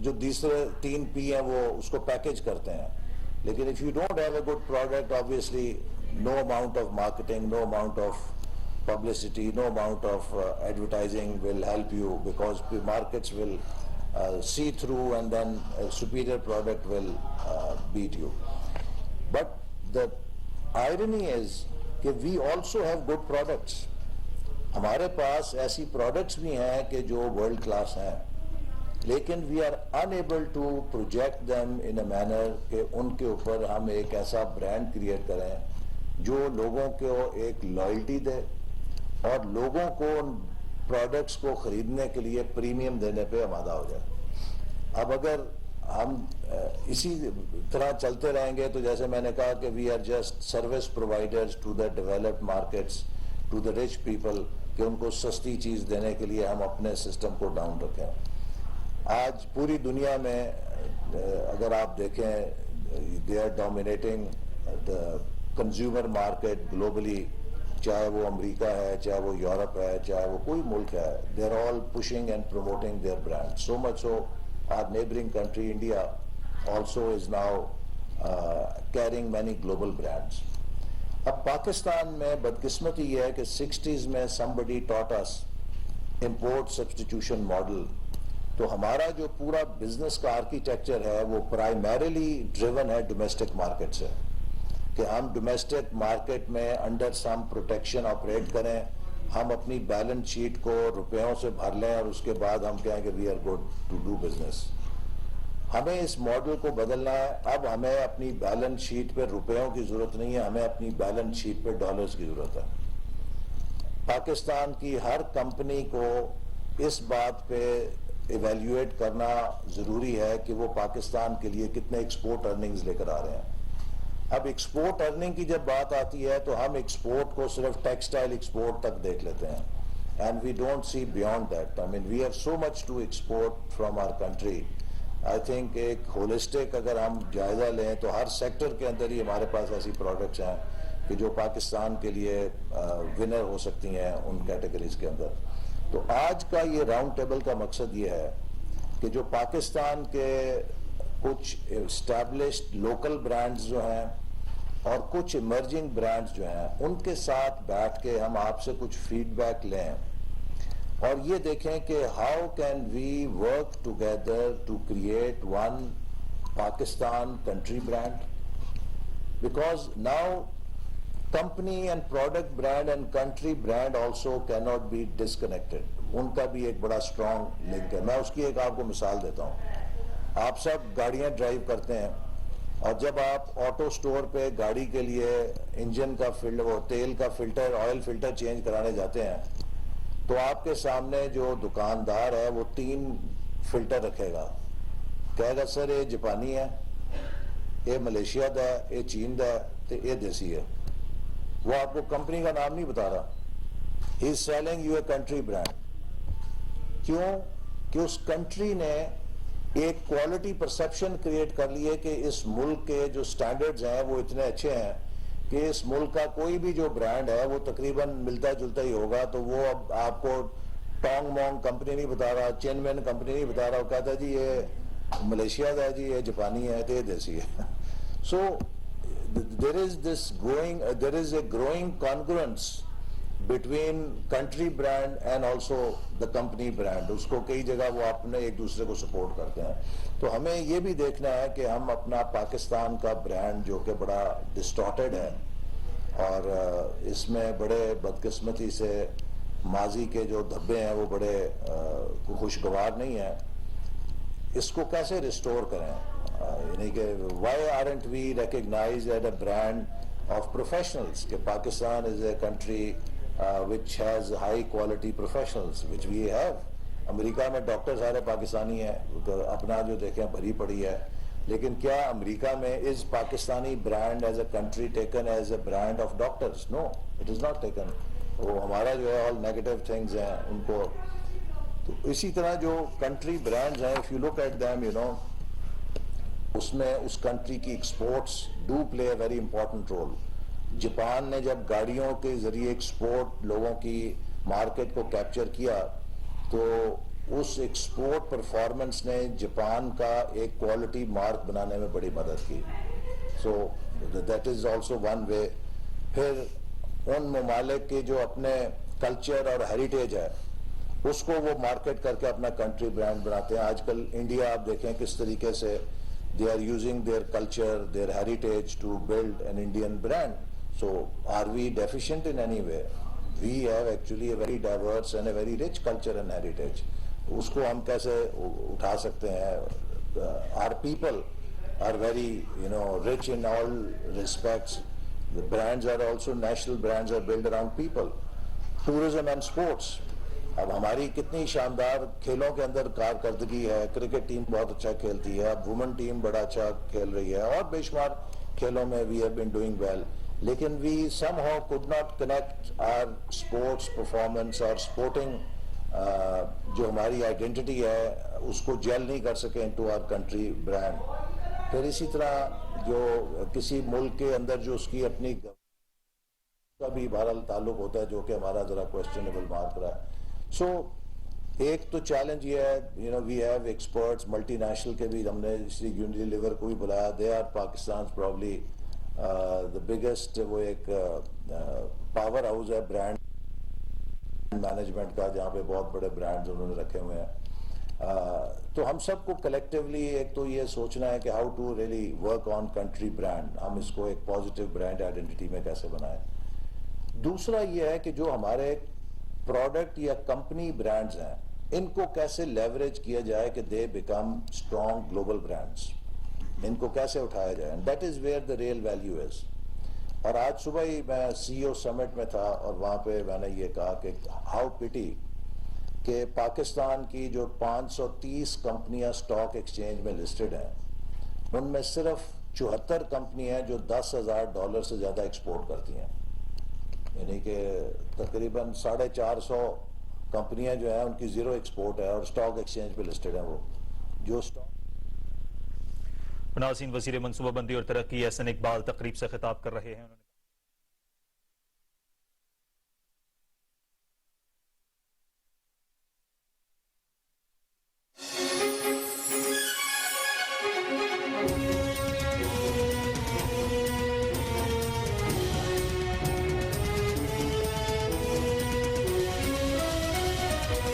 جو دوسرے 3 P ہیں وہ اس کو پیکج کرتے ہیں. لیکن if you don't have a good product, obviously no amount of marketing, no amount of publicity, no amount of advertising will help you, because the markets will see through and then a superior product will beat you. But the irony is that we also have good products. ہمارے پاس ایسی products بھی ہیں کہ جو world class ہیں, لیکن we are unable to project them in a manner کہ ان کے اوپر ہم ایک ایسا برانڈ کریٹ کریں جو لوگوں کو ایک لائلٹی دے اور لوگوں کو ان پروڈکٹس کو خریدنے کے لیے پریمیم دینے پہ آمادہ ہو جائے. اب اگر ہم اسی طرح چلتے رہیں گے تو جیسے میں نے کہا کہ we are just service providers to the developed markets, to the rich people, کہ ان کو سستی چیز دینے کے لیے ہم اپنے سسٹم کو ڈاؤن رکھیں. آج پوری دنیا میں اگر آپ دیکھیں they are dominating the consumer market globally, چاہے وہ امریکہ ہے, چاہے وہ یورپ ہے, چاہے وہ کوئی ملک ہے, they are all pushing and promoting their brand. So much so our neighboring country India also is now carrying many global brands. اب پاکستان میں بدقسمتی یہ ہے کہ 60s میں somebody taught us import substitution model. تو ہمارا جو پورا بزنس کا آرکیٹیکچر ہے وہ primarily driven ہے ڈومیسٹک مارکیٹ سے, کہ ہم ڈومیسٹک مارکیٹ میں انڈر سم پروٹیکشن آپریٹ کریں, ہم اپنی بیلنس شیٹ کو روپیوں سے بھر لیں اور اس کے بعد ہم کہیں کہ we are good to do business. ہمیں اس ماڈل کو بدلنا ہے. اب ہمیں اپنی بیلنس شیٹ پہ روپیوں کی ضرورت نہیں ہے, ہمیں اپنی بیلنس شیٹ پہ ڈالرز کی ضرورت ہے. پاکستان کی ہر کمپنی کو اس بات پہ ایویلیویٹ کرنا ضروری ہے کہ وہ پاکستان کے لیے کتنے ایکسپورٹ ارننگز لے کر آ رہے ہیں. اب ایکسپورٹ ارننگ کی جب بات آتی ہے تو ہم ایکسپورٹ کو صرف ٹیکسٹائل ایکسپورٹ تک دیکھ لیتے ہیں, and we don't see beyond that. I mean we have so much to export from our country. I think ایک ہولسٹک اگر ہم جائزہ لیں تو ہر سیکٹر کے اندر ہی ہمارے پاس ایسی پروڈکٹس ہیں کہ جو پاکستان کے لیے ونر ہو سکتی ہیں ان کیٹیگریز کے اندر. تو آج کا یہ راؤنڈ ٹیبل کا مقصد یہ ہے کہ جو پاکستان کے کچھ اسٹیبلشڈ لوکل برانڈز جو ہیں اور کچھ ایمرجنگ برانڈز جو ہیں ان کے ساتھ بیٹھ کے ہم آپ سے کچھ فیڈ بیک لیں اور یہ دیکھیں کہ how can we work together to create one Pakistan country brand. Because now company and product brand and country brand also cannot be disconnected. ان کا بھی ایک بڑا اسٹرانگ لنک ہے. میں اس کی ایک آپ کو مثال دیتا ہوں. آپ سب گاڑیاں ڈرائیو کرتے ہیں اور جب آپ آٹو سٹور پہ گاڑی کے لیے انجن کا فلٹر, تیل کا فلٹر, آئل فلٹر چینج کرانے جاتے ہیں تو آپ کے سامنے جو دکاندار ہے وہ 3 فلٹر رکھے گا. کہے گا سر یہ جاپانی ہے, یہ ملیشیا دا ہے, یہ چین دا ہے, تو یہ دیسی ہے. وہ آپ کو کمپنی کا نام نہیں بتا رہا. He is selling you a country brand. کیوں؟ کہ اس کنٹری نے ایک کوالٹی پرسیپشن کریٹ کر لی ہے کہ اس ملک کے جو سٹینڈرڈز ہیں وہ اتنے اچھے ہیں کہ اس ملک کا کوئی بھی جو برانڈ ہے وہ تقریباً ملتا جلتا ہی ہوگا. تو وہ اب آپ کو ٹانگ مونگ کمپنی نہیں بتا رہا, چین مین کمپنی نہیں بتا رہا, وہ کہتا ہے جی یہ ملیشیا کا ہے, جی یہ جاپانی ہے, تو یہ دیسی ہے. سو there is a growing congruence between country brand and also the company brand. اس کو کئی جگہ وہ اپنے ایک دوسرے کو سپورٹ کرتے ہیں. تو ہمیں یہ بھی دیکھنا ہے کہ ہم اپنا پاکستان کا برانڈ جو کہ بڑا ڈسٹارٹیڈ ہے اور اس میں بڑے بدقسمتی سے ماضی کے جو دھبے ہیں وہ بڑے خوشگوار نہیں ہیں, اس کو کیسے ریسٹور کریں. یعنی کہ why aren't we recognized as a brand of professionals, کہ Pakistan is a country which has high quality professionals which we have. امریکہ میں ڈاکٹر سارے پاکستانی ہیں, اپنا جو دیکھیں بھری پڑی ہے, لیکن کیا امریکہ میں is Pakistani brand as a country taken as a brand of doctors? No, it is not taken. وہ ہمارا جو ہے all negative things ہیں ان کو. تو اسی طرح جو کنٹری برانڈز ہیں, if you look at them, you know, اس میں اس کنٹری کی exports do play a very important role. Japan نے جب گاڑیوں کے ذریعے ایکسپورٹ لوگوں کی مارکیٹ کو کیپچر کیا تو اس ایکسپورٹ پرفارمنس نے جاپان کا ایک کوالٹی مارک بنانے میں بڑی مدد کی. So that is also one way. پھر ان ممالک کے جو اپنے کلچر اور ہیریٹیج ہے اس کو وہ مارکیٹ کر کے اپنا کنٹری برانڈ بناتے ہیں. آج کل انڈیا آپ دیکھیں کس طریقے سے they are using their culture, their heritage to build an Indian brand. So are we deficient in any way? We have actually a very diverse and a very rich culture and heritage. اس کو ہم کیسے اٹھا سکتے ہیں؟ Our people are very rich in all respects. The brands are also, national brands are built around people. Tourism and sports. اب ہماری کتنی شاندار کھیلوں کے اندر کارکردگی ہے. کرکٹ ٹیم بہت اچھا کھیلتی ہے, اب وومن ٹیم بڑا اچھا کھیل رہی ہے, اور بے شمار کھیلوں میں we have been doing well. لیکن we somehow could not connect our sports performance اور اسپورٹنگ جو ہماری آئیڈینٹی ہے اس کو جیل نہیں کر سکے انٹو آر کنٹری برانڈ. پھر اسی طرح جو کسی ملک کے اندر جو اس کی اپنی کا بھی بہرحال تعلق ہوتا ہے جو کہ ہمارا ذرا کویسچنیبل مارک رہا ہے. سو ایک تو چیلنج یہ ہے, we have experts multinational کے بھی, ہم نے اس لیے یونیلیور کو بھی بلایا. They are Pakistan probably the biggest, وہ ایک پاور ہاؤس ہے برانڈ مینجمنٹ کا, جہاں پہ بہت بڑے برانڈز انہوں نے رکھے ہوئے ہیں. تو ہم سب کو کلیکٹیولی ایک تو یہ سوچنا ہے کہ how to really work on country brand, ہم اس کو ایک پازیٹیو برانڈ آئیڈینٹی میں کیسے بنائیں. دوسرا یہ ہے کہ جو ہمارے پروڈکٹ یا کمپنی برانڈز ہیں ان کو کیسے لیوریج کیا جائے کہ they become strong global brands, ان کو کیسے اٹھایا جائے. That is where the real value is. اور آج صبح ہی میں سی او سمٹ میں تھا اور وہاں پہ میں نے یہ کہا کہ ہاؤ پٹی کہ پاکستان کی جو 530 کمپنیاں سٹاک ایکسچینج میں لسٹڈ ہیں ان میں صرف 74 کمپنی ہیں جو $10,000 سے زیادہ ایکسپورٹ کرتی ہیں. یعنی کہ تقریباً 450 کمپنیاں جو ہیں ان کی زیرو ایکسپورٹ ہے اور سٹاک ایکسچینج پہ لسٹڈ ہیں. وہ جو ناظرین, وزیر منصوبہ بندی اور ترقی احسن اقبال تقریب سے خطاب کر رہے ہیں.